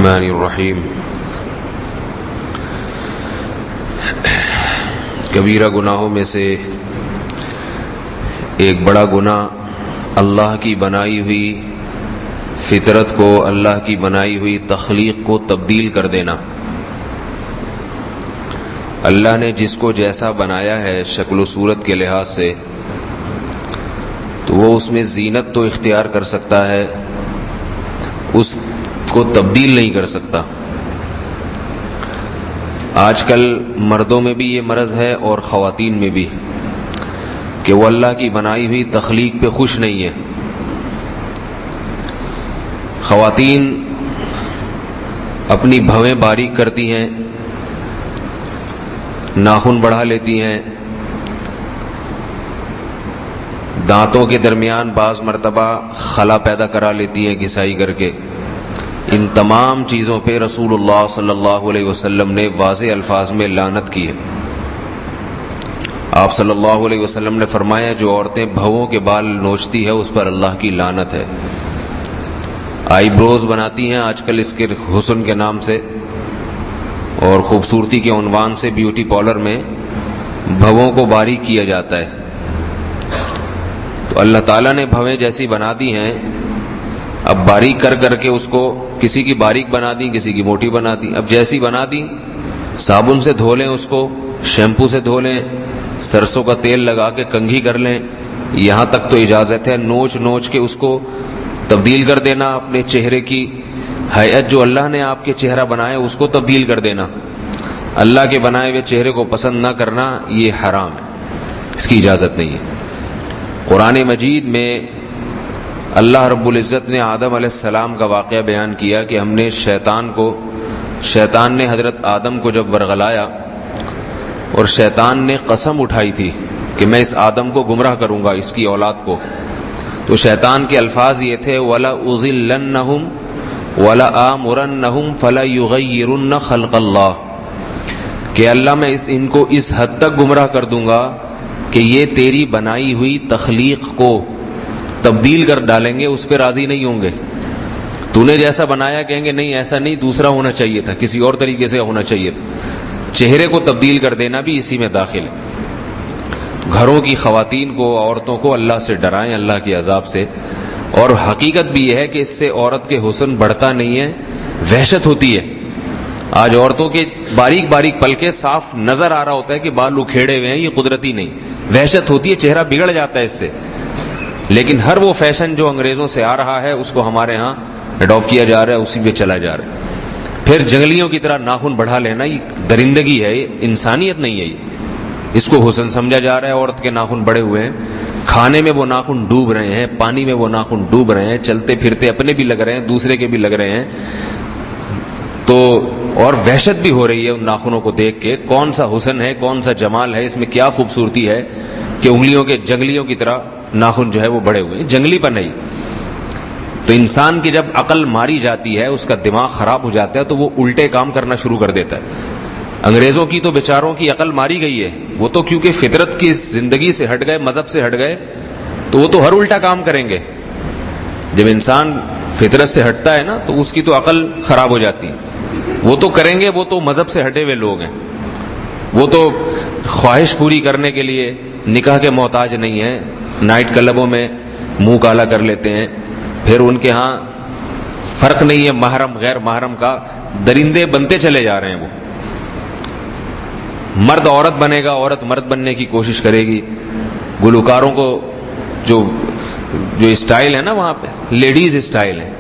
الرحمن الرحیم۔ کبیرہ گناہوں میں سے ایک بڑا گناہ اللہ کی بنائی ہوئی فطرت کو، اللہ کی بنائی ہوئی تخلیق کو تبدیل کر دینا۔ اللہ نے جس کو جیسا بنایا ہے شکل و صورت کے لحاظ سے، تو وہ اس میں زینت تو اختیار کر سکتا ہے، اس کو تبدیل نہیں کر سکتا۔ آج کل مردوں میں بھی یہ مرض ہے اور خواتین میں بھی، کہ وہ اللہ کی بنائی ہوئی تخلیق پہ خوش نہیں ہے۔ خواتین اپنی بھویں باریک کرتی ہیں، ناخن بڑھا لیتی ہیں، دانتوں کے درمیان بعض مرتبہ خلا پیدا کرا لیتی ہیں گھسائی کر کے۔ ان تمام چیزوں پہ رسول اللہ صلی اللہ علیہ وسلم نے واضح الفاظ میں لعنت کی ہے۔ آپ صلی اللہ علیہ وسلم نے فرمایا جو عورتیں بھووں کے بال نوچتی ہے اس پر اللہ کی لعنت ہے۔ آئی بروز بناتی ہیں آج کل اس کے حسن کے نام سے اور خوبصورتی کے عنوان سے، بیوٹی پارلر میں بھووں کو باریک کیا جاتا ہے۔ تو اللہ تعالیٰ نے بھویں جیسی بنا دی ہیں، اب باریک کر کر کے اس کو کسی کی باریک بنا دی، کسی کی موٹی بنا دی۔ اب جیسی بنا دی صابن سے دھو لیں، اس کو شیمپو سے دھو لیں، سرسوں کا تیل لگا کے کنگھی کر لیں، یہاں تک تو اجازت ہے۔ نوچ نوچ کے اس کو تبدیل کر دینا، اپنے چہرے کی ہیئت جو اللہ نے آپ کے چہرہ بنایا اس کو تبدیل کر دینا، اللہ کے بنائے ہوئے چہرے کو پسند نہ کرنا، یہ حرام ہے، اس کی اجازت نہیں ہے۔ قرآن مجید میں اللہ رب العزت نے آدم علیہ السلام کا واقعہ بیان کیا کہ ہم نے شیطان نے حضرت آدم کو جب ورغلایا اور شیطان نے قسم اٹھائی تھی کہ میں اس آدم کو گمراہ کروں گا، اس کی اولاد کو، تو شیطان کے الفاظ یہ تھے وَلَأُضِلَّنَّهُمْ وَلَآمُرَنَّهُمْ فَلَيُغَيِّرُنَّ خَلْقَ اللَّهِ، کہ اللہ میں ان کو اس حد تک گمراہ کر دوں گا کہ یہ تیری بنائی ہوئی تخلیق کو تبدیل کر ڈالیں گے، اس پہ راضی نہیں ہوں گے۔ تو نے جیسا بنایا کہیں گے نہیں ایسا نہیں، دوسرا ہونا چاہیے تھا، کسی اور طریقے سے ہونا چاہیے تھا۔ چہرے کو تبدیل کر دینا بھی اسی میں داخل ہے۔ گھروں کی خواتین کو، عورتوں کو اللہ سے ڈرائیں، اللہ کے عذاب سے۔ اور حقیقت بھی یہ ہے کہ اس سے عورت کے حسن بڑھتا نہیں ہے، وحشت ہوتی ہے۔ آج عورتوں کے باریک باریک پلکے صاف نظر آ رہا ہوتا ہے کہ بال اکھیڑے ہوئے ہیں، یہ قدرتی نہیں، وحشت ہوتی ہے، چہرہ بگڑ جاتا ہے اس سے۔ لیکن ہر وہ فیشن جو انگریزوں سے آ رہا ہے اس کو ہمارے ہاں اڈاپٹ کیا جا رہا ہے، اسی پہ چلا جا رہا ہے۔ پھر جنگلیوں کی طرح ناخن بڑھا لینا، یہ درندگی ہے، یہ انسانیت نہیں ہے، اس کو حسن سمجھا جا رہا ہے۔ عورت کے ناخن بڑے ہوئے ہیں، کھانے میں وہ ناخن ڈوب رہے ہیں، پانی میں وہ ناخن ڈوب رہے ہیں، چلتے پھرتے اپنے بھی لگ رہے ہیں، دوسرے کے بھی لگ رہے ہیں، تو اور وحشت بھی ہو رہی ہے ان ناخنوں کو دیکھ کے۔ کون سا حسن ہے، کون سا جمال ہے، اس میں کیا خوبصورتی ہے کہ انگلیوں کے جنگلیوں کی طرح ناخن جو ہے وہ بڑے ہوئے ہیں، جنگلی پر نہیں۔ تو انسان کی جب عقل ماری جاتی ہے، اس کا دماغ خراب ہو جاتا ہے، تو وہ الٹے کام کرنا شروع کر دیتا ہے۔ انگریزوں کی تو بیچاروں کی عقل ماری گئی ہے، وہ تو کیونکہ فطرت کی زندگی سے ہٹ گئے، مذہب سے ہٹ گئے، تو وہ تو ہر الٹا کام کریں گے۔ جب انسان فطرت سے ہٹتا ہے نا تو اس کی تو عقل خراب ہو جاتی ہے، وہ تو کریں گے، وہ تو مذہب سے ہٹے ہوئے لوگ ہیں، وہ تو خواہش پوری کرنے کے لیے نکاح کے محتاج نہیں ہیں، نائٹ کلبوں میں منہ کالا کر لیتے ہیں، پھر ان کے ہاں فرق نہیں ہے محرم غیر محرم کا، درندے بنتے چلے جا رہے ہیں۔ وہ مرد عورت بنے گا، عورت مرد بننے کی کوشش کرے گی۔ گلوکاروں کو جو اسٹائل ہے نا وہاں پہ لیڈیز اسٹائل ہے۔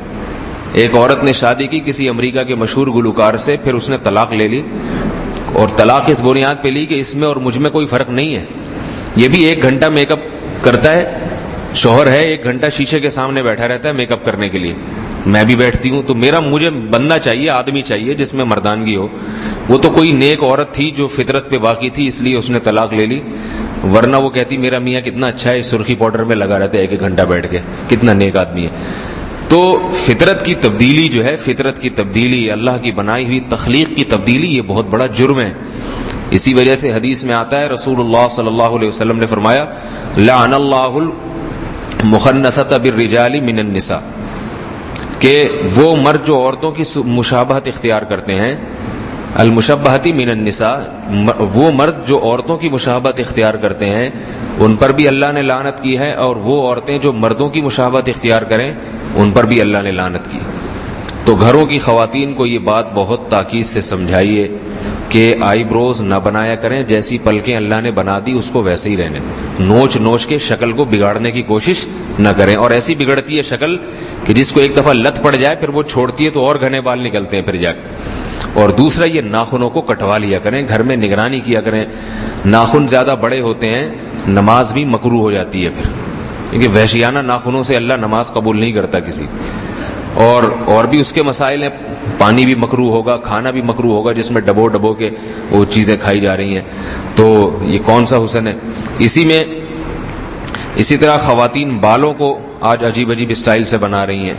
ایک عورت نے شادی کی کسی امریکہ کے مشہور گلوکار سے، پھر اس نے طلاق لے لی، اور طلاق اس بنیاد پہ لی کہ اس میں اور مجھ میں کوئی فرق نہیں ہے۔ یہ بھی 1 گھنٹہ میک اپ کرتا ہے، شوہر ہے 1 گھنٹہ شیشے کے سامنے بیٹھا رہتا ہے میک اپ کرنے کے لیے، میں بھی بیٹھتی ہوں، تو مجھے بندہ چاہیے، آدمی چاہیے جس میں مردانگی ہو۔ وہ تو کوئی نیک عورت تھی جو فطرت پہ باقی تھی، اس لیے اس نے طلاق لے لی، ورنہ وہ کہتی میرا میاں کتنا اچھا ہے، سرخی پاؤڈر میں لگا رہتا ہے 1 گھنٹہ بیٹھ کے، کتنا نیک آدمی ہے۔ تو فطرت کی تبدیلی جو ہے، فطرت کی تبدیلی، اللہ کی بنائی ہوئی تخلیق کی تبدیلی، یہ بہت بڑا جرم ہے۔ اسی وجہ سے حدیث میں آتا ہے، رسول اللہ صلی اللہ علیہ وسلم نے فرمایا لعن اللہ المخنثۃ بالرجال من النساء، کہ وہ مرد جو عورتوں کی مشابہت اختیار کرتے ہیں، المشبہتی من النساء، وہ مرد جو عورتوں کی مشابہت اختیار کرتے ہیں ان پر بھی اللہ نے لعنت کی ہے، اور وہ عورتیں جو مردوں کی مشابہت اختیار کریں ان پر بھی اللہ نے لعنت کی۔ تو گھروں کی خواتین کو یہ بات بہت تاکید سے سمجھائیے کہ آئی بروز نہ بنایا کریں، جیسی پلکیں اللہ نے بنا دی اس کو ویسے ہی رہنے، نوچ نوچ کے شکل کو بگاڑنے کی کوشش نہ کریں۔ اور ایسی بگڑتی ہے شکل کہ جس کو ایک دفعہ لت پڑ جائے پھر وہ چھوڑتی ہے تو اور گھنے بال نکلتے ہیں پھر جا کے۔ اور دوسرا یہ ناخنوں کو کٹوا لیا کریں، گھر میں نگرانی کیا کریں، ناخن زیادہ بڑے ہوتے ہیں نماز بھی مکروہ ہو جاتی ہے پھر، کیونکہ وحشیانہ ناخنوں سے اللہ نماز قبول نہیں کرتا کسی، اور بھی اس کے مسائل ہیں، پانی بھی مکروہ ہوگا، کھانا بھی مکروہ ہوگا جس میں ڈبو ڈبو کے وہ چیزیں کھائی جا رہی ہیں، تو یہ کون سا حسن ہے؟ اسی طرح خواتین بالوں کو آج عجیب عجیب اسٹائل سے بنا رہی ہیں،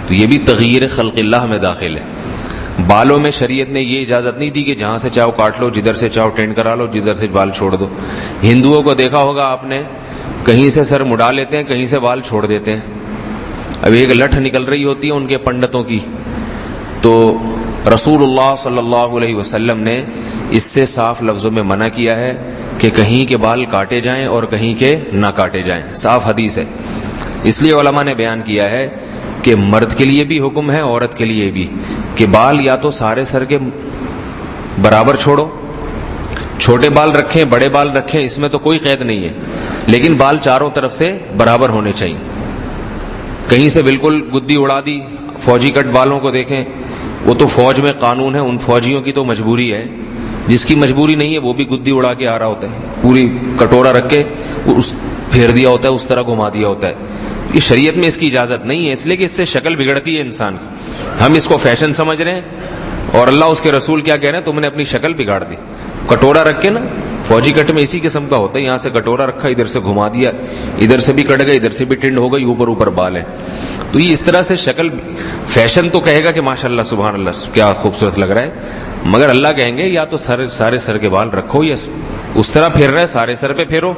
تو یہ بھی تغییر خلق اللہ میں داخل ہے۔ بالوں میں شریعت نے یہ اجازت نہیں دی کہ جہاں سے چاہو کاٹ لو، جدھر سے چاہو ٹینڈ کرا لو، جدھر سے بال چھوڑ دو۔ ہندوؤں کو دیکھا ہوگا آپ نے، کہیں سے سر مڈا لیتے ہیں، کہیں سے بال چھوڑ دیتے ہیں۔ اب ایک لٹھ نکل رہی ہوتی ہے ان کے پنڈتوں کی، تو رسول اللہ صلی اللہ علیہ وسلم نے اس سے صاف لفظوں میں منع کیا ہے کہ کہیں کے بال کاٹے جائیں اور کہیں کے نہ کاٹے جائیں، صاف حدیث ہے۔ اس لیے علماء نے بیان کیا ہے کہ مرد کے لیے بھی حکم ہے، عورت کے لیے بھی، کہ بال یا تو سارے سر کے برابر چھوڑو، چھوٹے بال رکھیں بڑے بال رکھیں، اس میں تو کوئی قید نہیں ہے، لیکن بال چاروں طرف سے برابر ہونے چاہیے۔ کہیں سے بالکل گدی اڑا دی، فوجی کٹ بالوں کو دیکھیں، وہ تو فوج میں قانون ہے، ان فوجیوں کی تو مجبوری ہے، جس کی مجبوری نہیں ہے وہ بھی گدی اڑا کے آ رہا ہوتا ہے، پوری کٹورا رکھ کے پھیر دیا ہوتا ہے، اس طرح گھما دیا ہوتا ہے۔ یہ شریعت میں اس کی اجازت نہیں ہے، اس لیے کہ اس سے شکل بگڑتی ہے انسان کی، ہم اس کو فیشن سمجھ رہے ہیں، اور اللہ اس کے رسول کیا کہہ رہے ہیں؟ تم نے اپنی شکل بگاڑ دی۔ کٹورا رکھ کے نا، فوجی کٹ میں اسی قسم کا ہوتا ہے، یہاں سے کٹورا رکھا، ادھر سے گھما دیا، ادھر سے بھی کٹ گئے، ادھر سے بھی ٹنڈ ہو گئی، اوپر بال ہے، تو یہ اس طرح سے شکل، فیشن تو کہے گا کہ ماشاءاللہ سبحان اللہ کیا خوبصورت لگ رہا ہے، مگر اللہ کہیں گے یا تو سارے سر کے بال رکھو، یا اس طرح پھیر رہا ہے سارے سر پہ پھیرو،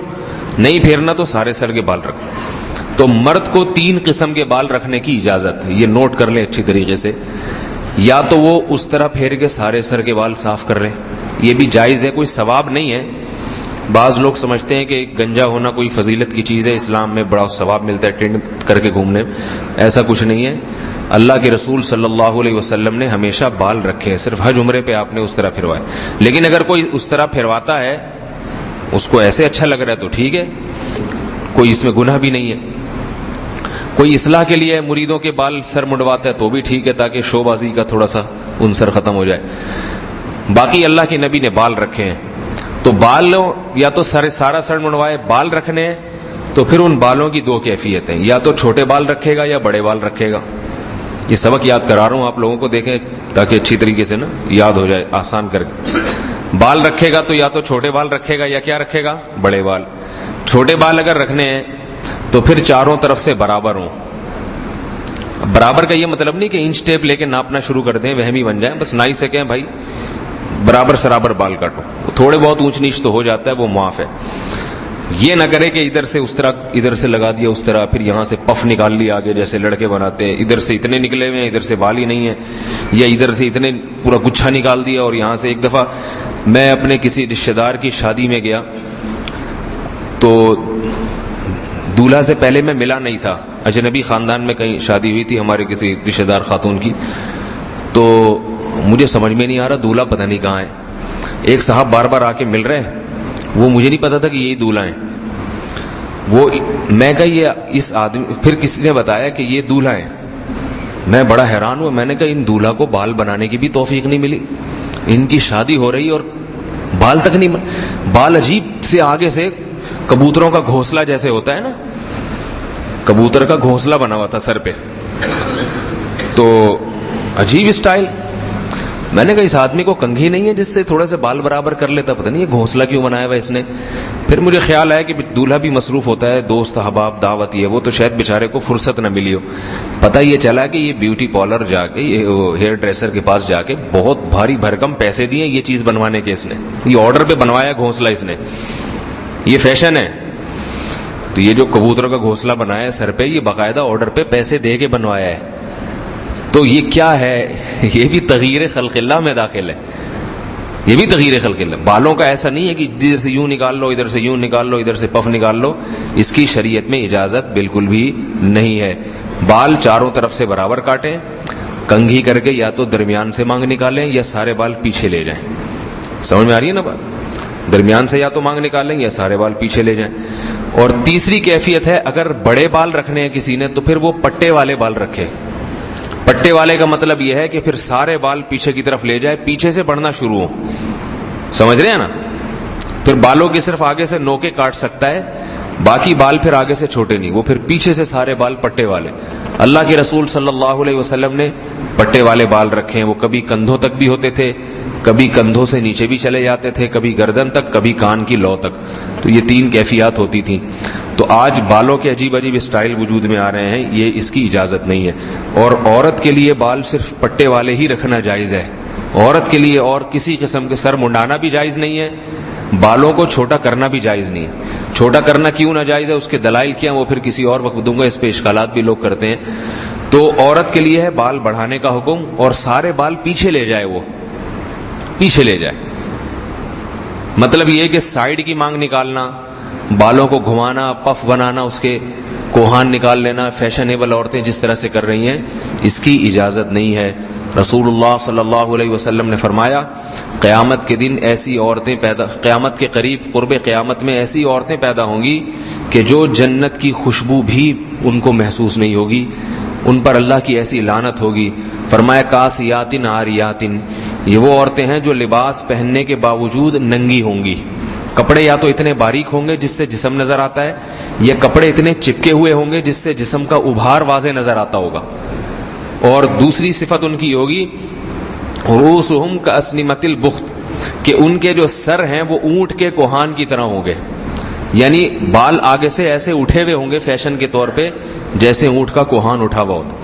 نہیں پھیرنا تو سارے سر کے بال رکھو۔ تو مرد کو 3 قسم کے بال رکھنے کی اجازت ہے، یہ نوٹ کر لیں اچھی طریقے سے، یا تو وہ اس طرح پھیر کے سارے سر کے بال صاف کر لیں، یہ بھی جائز ہے، کوئی ثواب نہیں ہے۔ بعض لوگ سمجھتے ہیں کہ گنجا ہونا کوئی فضیلت کی چیز ہے، اسلام میں بڑا ثواب ملتا ہے ٹینڈ کر کے گھومنے، ایسا کچھ نہیں ہے۔ اللہ کے رسول صلی اللہ علیہ وسلم نے ہمیشہ بال رکھے ہیں، صرف حج عمرے پہ آپ نے اس طرح پھروائے، لیکن اگر کوئی اس طرح پھرواتا ہے، اس کو ایسے اچھا لگ رہا ہے تو ٹھیک ہے، کوئی اس میں گناہ بھی نہیں ہے۔ کوئی اصلاح کے لیے مریدوں کے بال سر مڈواتا ہے تو بھی ٹھیک ہے، تاکہ شو بازی کا تھوڑا سا عنصر ختم ہو جائے۔ باقی اللہ کے نبی نے بال رکھے ہیں، تو بال یا تو سارا سر منڈوائے، بال رکھنے ہیں تو پھر ان بالوں کی 2 کیفیت ہیں، یا تو چھوٹے بال رکھے گا یا بڑے بال رکھے گا۔ یہ سبق یاد کرا رہا ہوں آپ لوگوں کو، دیکھیں تاکہ اچھی طریقے سے نا یاد ہو جائے، آسان کر کے۔ بال رکھے گا تو یا تو چھوٹے بال رکھے گا یا کیا رکھے گا؟ بڑے بال۔ چھوٹے بال اگر رکھنے ہیں تو پھر چاروں طرف سے برابر ہوں۔ برابر کا یہ مطلب نہیں کہ انچ ٹیپ لے کے ناپنا شروع کر دیں، وہمی بن جائیں، بس نائی سے کہیں بھائی برابر سرابر بال کاٹو، تھوڑے بہت اونچ نیچ تو ہو جاتا ہے، وہ معاف ہے۔ یہ نہ کرے کہ ادھر سے اس طرح، ادھر سے لگا دیا اس طرح، پھر یہاں سے پف نکال لیا آگے جیسے لڑکے بناتے ہیں، ادھر سے اتنے نکلے ہوئے ہیں ادھر سے بال ہی نہیں ہے، یا ادھر سے اتنے پورا گچھا نکال دیا، اور یہاں سے ایک دفعہ میں اپنے کسی رشتہ دار کی شادی میں گیا تو دولہا سے پہلے میں ملا نہیں تھا، اجنبی خاندان میں کہیں شادی ہوئی تھی ہمارے کسی رشتہ دار خاتون کی، تو مجھے سمجھ میں نہیں آ رہا دولہا پتہ نہیں کہاں ہے۔ ایک صاحب بار بار آ کے مل رہے ہیں، وہ مجھے نہیں پتا تھا کہ یہی دولہا ہیں، وہ میں کہا یہ اس آدمی، پھر کسی نے بتایا کہ یہ دولہا ہیں، میں بڑا حیران ہوا، میں نے کہا ان دولہا کو بال بنانے کی بھی توفیق نہیں ملی، ان کی شادی ہو رہی اور بال تک نہیں بال عجیب سے آگے سے کبوتروں کا گھونسلہ جیسے ہوتا ہے نا، کبوتر کا گھونسلہ بنا ہوا تھا سر پہ، تو عجیب اسٹائل۔ میں نے کہا اس آدمی کو کنگھی نہیں ہے جس سے تھوڑا سا بال برابر کر لیتا، پتہ نہیں یہ گھونسلہ کیوں بنایا ہوا اس نے۔ پھر مجھے خیال آیا کہ دولہا بھی مصروف ہوتا ہے، دوست احباب دعوت یہ وہ، تو شاید بیچارے کو فرصت نہ ملی ہو۔ پتہ یہ چلا کہ یہ بیوٹی پارلر جا کے، یہ ہیئر ڈریسر کے پاس جا کے بہت بھاری بھرکم پیسے دیے یہ چیز بنوانے کے، اس نے یہ آرڈر پہ بنوایا گھونسلہ، اس نے، یہ فیشن ہے۔ تو یہ جو کبوتر کا گھونسلہ بنایا ہے سر پہ، یہ باقاعدہ آرڈر پہ پیسے دے کے بنوایا ہے، تو یہ کیا ہے؟ یہ بھی تغییر خلق اللہ میں داخل ہے، یہ بھی تغییر خلق اللہ۔ بالوں کا ایسا نہیں ہے کہ ادھر سے یوں نکال لو، ادھر سے یوں نکال لو، ادھر سے پف نکال لو، اس کی شریعت میں اجازت بالکل بھی نہیں ہے۔ بال چاروں طرف سے برابر کاٹیں، کنگھی کر کے یا تو درمیان سے مانگ نکالیں یا سارے بال پیچھے لے جائیں۔ سمجھ میں آ رہی ہے نا بات؟ درمیان سے یا تو مانگ نکالیں یا سارے بال پیچھے لے جائیں۔ اور تیسری کیفیت ہے، اگر بڑے بال رکھنے ہیں کسی نے تو پھر وہ پٹے والے بال رکھے۔ پٹے والے کا مطلب یہ ہے کہ پھر سارے بال پیچھے کی طرف لے جائے، پیچھے سے بڑھنا شروع ہو، سمجھ رہے ہیں نا؟ پھر بالوں کی صرف آگے سے نوکے کاٹ سکتا ہے، باقی بال پھر آگے سے چھوٹے نہیں، وہ پھر پیچھے سے سارے بال پٹے والے۔ اللہ کے رسول صلی اللہ علیہ وسلم نے پٹے والے بال رکھے ہیں، وہ کبھی کندھوں تک بھی ہوتے تھے، کبھی کندھوں سے نیچے بھی چلے جاتے تھے، کبھی گردن تک، کبھی کان کی لو تک، تو یہ 3 کیفیات ہوتی تھیں۔ تو آج بالوں کے عجیب عجیب اسٹائل وجود میں آ رہے ہیں، یہ اس کی اجازت نہیں ہے۔ اور عورت کے لیے بال صرف پٹے والے ہی رکھنا جائز ہے، عورت کے لیے اور کسی قسم کے سر منڈانا بھی جائز نہیں ہے، بالوں کو چھوٹا کرنا بھی جائز نہیں ہے۔ چھوٹا کرنا کیوں ناجائز ہے، اس کے دلائل کیا ہیں وہ پھر کسی اور وقت دوں گا، اس پہ اشکالات بھی لوگ کرتے ہیں۔ تو عورت کے لیے ہے بال بڑھانے کا حکم، اور سارے بال پیچھے لے جائے، وہ پیچھے لے جائے، مطلب یہ کہ سائیڈ کی مانگ نکالنا، بالوں کو گھمانا، پف بنانا، اس کے کوہان نکال لینا، فیشنیبل عورتیں جس طرح سے کر رہی ہیں، اس کی اجازت نہیں ہے۔ رسول اللہ صلی اللہ علیہ وسلم نے فرمایا، قیامت کے دن ایسی عورتیں قیامت کے قریب، قرب قیامت میں ایسی عورتیں پیدا ہوں گی کہ جو جنت کی خوشبو بھی ان کو محسوس نہیں ہوگی، ان پر اللہ کی ایسی لعنت ہوگی۔ فرمایا کاسیاتن عاریاتن، یہ وہ عورتیں ہیں جو لباس پہننے کے باوجود ننگی ہوں گی۔ کپڑے یا تو اتنے باریک ہوں گے جس سے جسم نظر آتا ہے، یا کپڑے اتنے چپکے ہوئے ہوں گے جس سے جسم کا ابھار واضح نظر آتا ہوگا۔ اور دوسری صفت ان کی ہوگی رؤوسہم کاسنمۃ البخت، کہ ان کے جو سر ہیں وہ اونٹ کے کوہان کی طرح ہوں گے، یعنی بال آگے سے ایسے اٹھے ہوئے ہوں گے فیشن کے طور پہ جیسے اونٹ کا کوہان اٹھا ہوا ہوتا،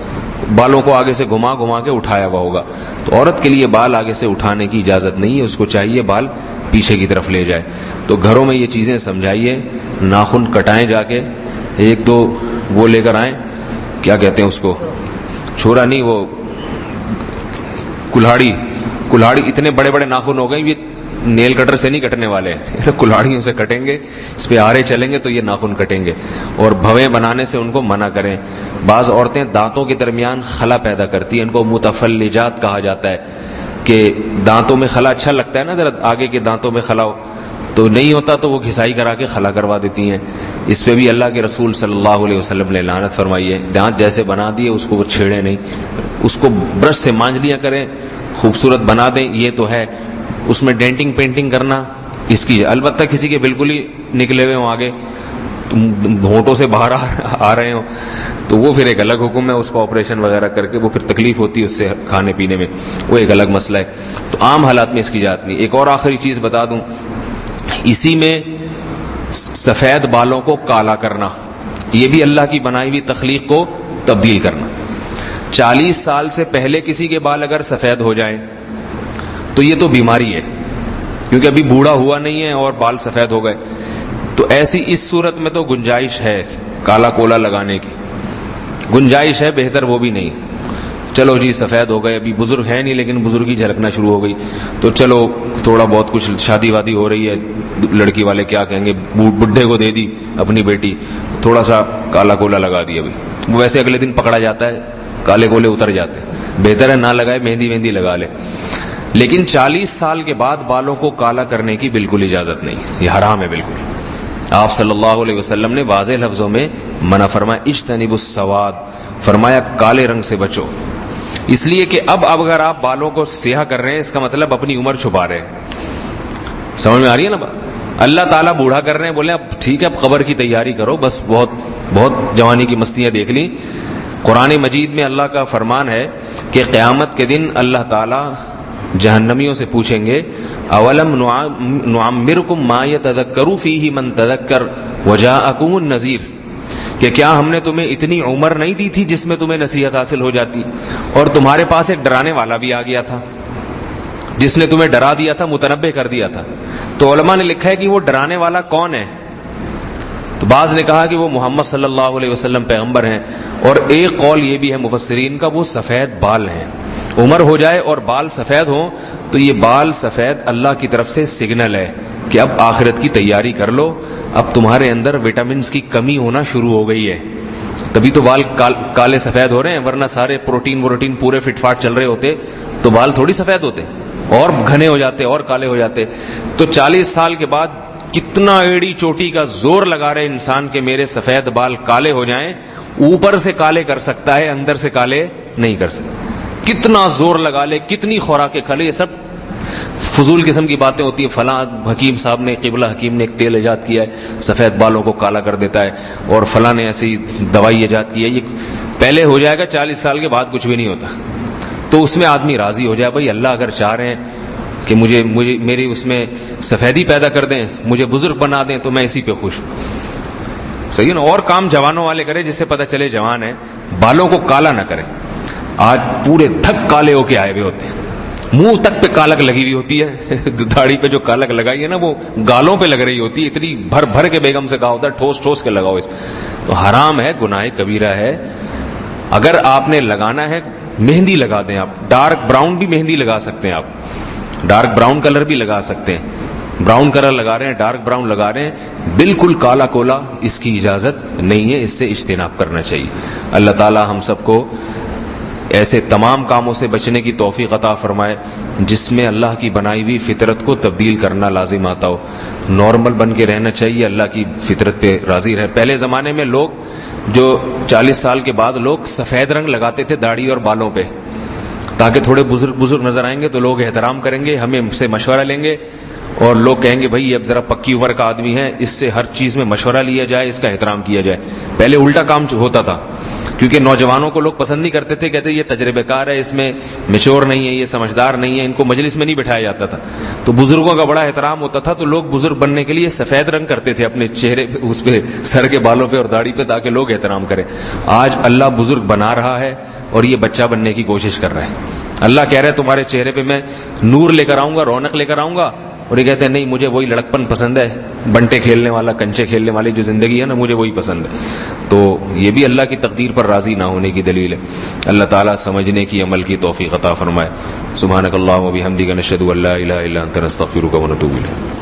بالوں کو آگے سے گھما گھما کے اٹھایا ہوا ہوگا۔ تو عورت کے لیے بال آگے سے اٹھانے کی اجازت نہیں ہے، اس کو چاہیے بال پیچھے کی طرف لے جائے۔ تو گھروں میں یہ چیزیں سمجھائیے، ناخن کٹائیں، جا کے 1-2 وہ لے کر آئیں، کیا کہتے ہیں اس کو، چھوڑا نہیں، وہ کلہاڑی، اتنے بڑے بڑے ناخن ہو گئے، یہ نیل کٹر سے نہیں کٹنے والے ہیں، کلہاڑیوں سے کٹیں گے، اس پہ آرے چلیں گے تو یہ ناخن کٹیں گے۔ اور بھویں بنانے سے ان کو منع کریں۔ بعض عورتیں دانتوں کے درمیان خلا پیدا کرتی ہیں، ان کو متفلجات کہا جاتا ہے، کہ دانتوں میں خلا اچھا لگتا ہے نا، ذرا آگے کے دانتوں میں خلا ہو، تو نہیں ہوتا تو وہ گھسائی کرا کے خلا کروا دیتی ہیں۔ اس پہ بھی اللہ کے رسول صلی اللہ علیہ وسلم نے لعنت فرمائی ہے۔ دانت جیسے بنا دیے اس کو وہ چھیڑے نہیں، اس کو برش سے مانج لیا کریں، خوبصورت بنا دیں، یہ تو ہے۔ اس میں ڈینٹنگ پینٹنگ کرنا اس کی، البتہ کسی کے بالکل ہی نکلے ہوئے ہوں آگے، ہونٹوں سے باہر آ رہے ہوں، تو وہ پھر ایک الگ حکم ہے، اس کا آپریشن وغیرہ کر کے وہ پھر تکلیف ہوتی ہے اس سے کھانے پینے میں، وہ ایک الگ مسئلہ ہے۔ تو عام حالات میں اس کی اجازت نہیں۔ ایک اور آخری چیز بتا دوں، اسی میں سفید بالوں کو کالا کرنا، یہ بھی اللہ کی بنائی ہوئی تخلیق کو تبدیل کرنا۔ 40 سال سے پہلے کسی کے بال اگر سفید ہو جائیں تو یہ تو بیماری ہے، کیونکہ ابھی بوڑھا ہوا نہیں ہے اور بال سفید ہو گئے، تو ایسی اس صورت میں تو گنجائش ہے کالا کولا لگانے کی، گنجائش ہے، بہتر وہ بھی نہیں۔ چلو جی سفید ہو گئے، ابھی بزرگ ہے نہیں لیکن بزرگی جھلکنا شروع ہو گئی، تو چلو تھوڑا بہت کچھ شادی وادی ہو رہی ہے، لڑکی والے کیا کہیں گے، بڈھے کو دے دی اپنی بیٹی، تھوڑا سا کالا کولا لگا دی، ابھی وہ ویسے اگلے دن پکڑا جاتا ہے، کالے کولے اتر جاتے ہیں، بہتر ہے نہ لگائے، مہندی وہندی لگا لے۔ لیکن 40 سال کے بعد بالوں کو کالا کرنے کی بالکل اجازت نہیں، یہ حرام ہے بالکل۔ آپ صلی اللہ علیہ وسلم نے واضح لفظوں میں منع فرمایا، اجتنبوا السواد، فرمایا کالے رنگ سے بچو، اس لیے کہ اب اگر آپ بالوں کو سیاہ کر رہے ہیں اس کا مطلب اپنی عمر چھپا رہے ہیں۔ سمجھ میں آ رہی ہے نا بات؟ اللہ تعالیٰ بوڑھا کر رہے ہیں، بولے اب ٹھیک ہے اب قبر کی تیاری کرو، بس بہت جوانی کی مستیاں دیکھ لی۔ قرآن مجید میں اللہ کا فرمان ہے کہ قیامت کے دن اللہ تعالیٰ جہنمیوں سے پوچھیں گے، اولم نعمرکم ما یتذکر فیہ من تذکر وجاءکم النذیر، کہ کیا ہم نے تمہیں اتنی عمر نہیں دی تھی جس میں تمہیں نصیحت حاصل ہو جاتی، اور تمہارے پاس ایک ڈرانے والا بھی آ گیا تھا جس نے تمہیں ڈرا دیا تھا، متنبہ کر دیا تھا۔ تو علماء نے لکھا ہے کہ وہ ڈرانے والا کون ہے؟ تو تو بعض نے کہا کہ وہ محمد صلی اللہ علیہ وسلم پیغمبر ہیں، اور ایک قول یہ بھی ہے مفسرین کا وہ سفید بال ہیں. عمر ہو جائے اور بال سفید ہوں تو یہ بال سفید اللہ کی طرف سے سگنل ہے کہ اب آخرت کی تیاری کر لو، اب تمہارے اندر وٹامنز کی کمی ہونا شروع ہو گئی ہے، تبھی تو بال کالے سفید ہو رہے ہیں، ورنہ سارے پروٹین پورے فٹ فاٹ چل رہے ہوتے تو بال تھوڑی سفید ہوتے اور گھنے ہو جاتے اور کالے ہو جاتے. تو 40 سال کے بعد کتنا ایڑی چوٹی کا زور لگا رہے انسان کہ میرے سفید بال کالے ہو جائیں، اوپر سے کالے کر سکتا ہے، اندر سے کالے نہیں کر سکتا. کتنا زور لگا لے، کتنی خوراکیں کھا لے، یہ سب فضول قسم کی باتیں ہوتی ہیں. فلاں حکیم صاحب نے، قبلہ حکیم نے ایک تیل ایجاد کیا ہے سفید بالوں کو کالا کر دیتا ہے، اور فلاں نے ایسی دوائی ایجاد کی ہے. یہ پہلے ہو جائے گا، 40 سال کے بعد کچھ بھی نہیں ہوتا. تو اس میں آدمی راضی ہو جائے، بھائی اللہ اگر چاہ رہے ہیں کہ مجھے میری اس میں سفیدی پیدا کر دیں، مجھے بزرگ بنا دیں، تو میں اسی پہ خوش ہوں. صحیح ہے نا. اور کام جوانوں والے کرے جس سے پتہ چلے جوان ہے، بالوں کو کالا نہ کریں. آج پورے دھک کالے ہو کے آئے ہوئے ہوتے ہیں، منہ تک پہ کالک لگی ہوئی ہوتی ہے، داڑھی پہ جو کالک لگائی ہے نا وہ گالوں پہ لگ رہی ہوتی ہے، اتنی بھر بھر کے بیگم سے کہا ہوتا ہے ٹھوس ٹھوس کے لگاؤ اس. تو حرام ہے، گناہ کبیرہ ہے. اگر آپ نے لگانا ہے مہندی لگا دیں، آپ ڈارک براؤن بھی مہندی لگا سکتے ہیں، آپ ڈارک براؤن کلر بھی لگا سکتے ہیں. براؤن کلر لگا رہے ہیں، ڈارک براؤن لگا رہے ہیں، بالکل کالا کولا اس کی اجازت نہیں ہے، اس سے اجتناب کرنا چاہیے. اللہ تعالی ہم سب کو ایسے تمام کاموں سے بچنے کی توفیق عطا فرمائے جس میں اللہ کی بنائی ہوئی فطرت کو تبدیل کرنا لازم آتا ہو. نارمل بن کے رہنا چاہیے، اللہ کی فطرت پہ راضی رہے. پہلے زمانے میں لوگ جو 40 سال کے بعد لوگ سفید رنگ لگاتے تھے داڑھی اور بالوں پہ، تاکہ تھوڑے بزرگ نظر آئیں گے تو لوگ احترام کریں گے، ہمیں سے مشورہ لیں گے، اور لوگ کہیں گے بھائی اب ذرا پکی عمر کا آدمی ہے، اس سے ہر چیز میں مشورہ لیا جائے، اس کا احترام کیا جائے. پہلے الٹا کام ہوتا تھا، کیونکہ نوجوانوں کو لوگ پسند نہیں کرتے تھے، کہتے یہ تجربے کار ہے، اس میں میچور نہیں ہے، یہ سمجھدار نہیں ہے، ان کو مجلس میں نہیں بٹھایا جاتا تھا. تو بزرگوں کا بڑا احترام ہوتا تھا، تو لوگ بزرگ بننے کے لیے سفید رنگ کرتے تھے اپنے چہرے پہ، اس پہ سر کے بالوں پہ اور داڑھی پہ، تاکہ لوگ احترام کریں. آج اللہ بزرگ بنا رہا ہے اور یہ بچہ بننے کی کوشش کر رہا ہے. اللہ کہہ رہا ہے تمہارے چہرے پہ میں نور لے کر آؤں گا، رونق لے کر آؤں گا، اور یہ کہتے ہیں نہیں مجھے وہی لڑکپن پسند ہے، بنٹے کھیلنے والا، کنچے کھیلنے والی جو زندگی ہے نا، مجھے وہی پسند ہے. تو یہ بھی اللہ کی تقدیر پر راضی نہ ہونے کی دلیل ہے. اللہ تعالیٰ سمجھنے کی، عمل کی توفیق عطا فرمائے. سبحانک اللہم و بحمدک، نشہد ان لا الہ الا انت، نستغفرک و نتوب الیک.